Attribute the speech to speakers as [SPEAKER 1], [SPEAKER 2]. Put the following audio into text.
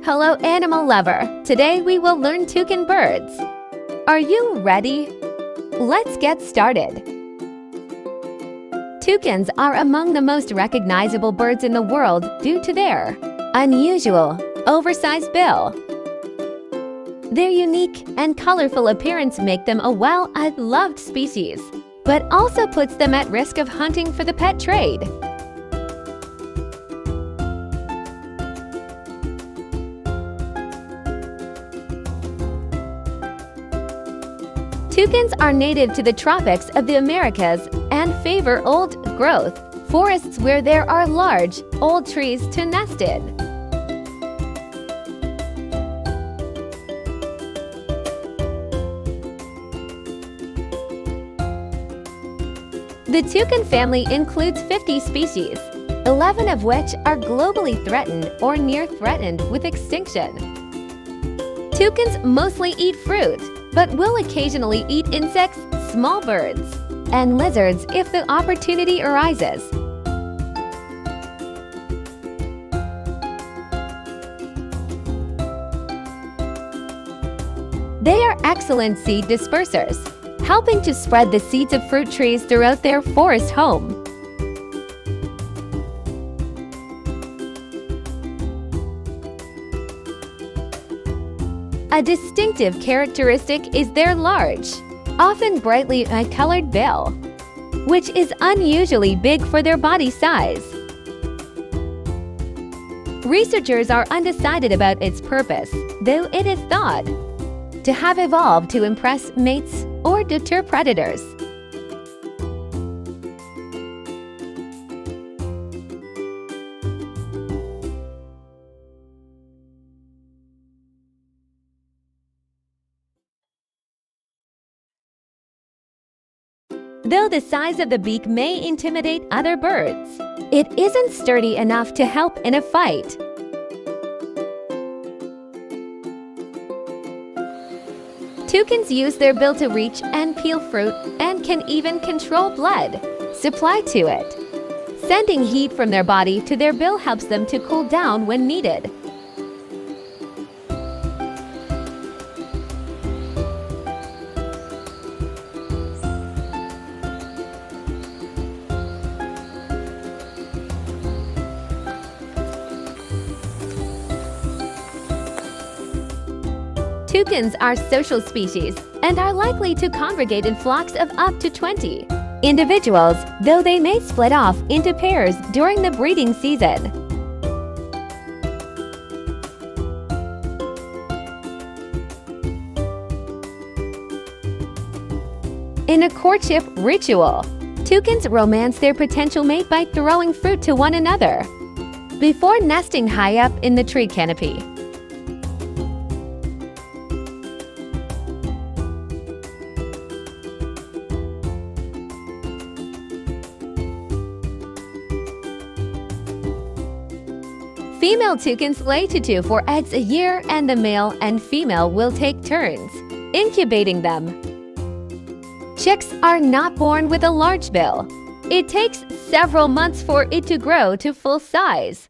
[SPEAKER 1] Hello, animal lover! Today we will learn toucan birds. Are you ready? Let's get started. Toucans are among the most recognizable birds in the world due to their unusual, oversized bill. Their unique and colorful appearance make them a well-loved species, but also puts them at risk of hunting for the pet trade. Toucans are native to the tropics of the Americas and favor old-growth forests where there are large, old trees to nest in. The toucan family includes 50 species, 11 of which are globally threatened or near threatened with extinction. Toucans mostly eat fruit, but will occasionally eat insects, small birds, and lizards if the opportunity arises. They are excellent seed dispersers, helping to spread the seeds of fruit trees throughout their forest home. A distinctive characteristic is their large, often brightly colored bill, which is unusually big for their body size. Researchers are undecided about its purpose, though it is thought to have evolved to impress mates or deter predators. Though the size of the beak may intimidate other birds, it isn't sturdy enough to help in a fight. Toucans use their bill to reach and peel fruit and can even control blood supply to it. Sending heat from their body to their bill helps them to cool down when needed. Toucans are social species and are likely to congregate in flocks of up to 20 individuals, though they may split off into pairs during the breeding season. In a courtship ritual, toucans romance their potential mate by throwing fruit to one another before nesting high up in the tree canopy. Female toucans lay 2 to 4 eggs a year, and the male and female will take turns incubating them. Chicks are not born with a large bill. It takes several months for it to grow to full size.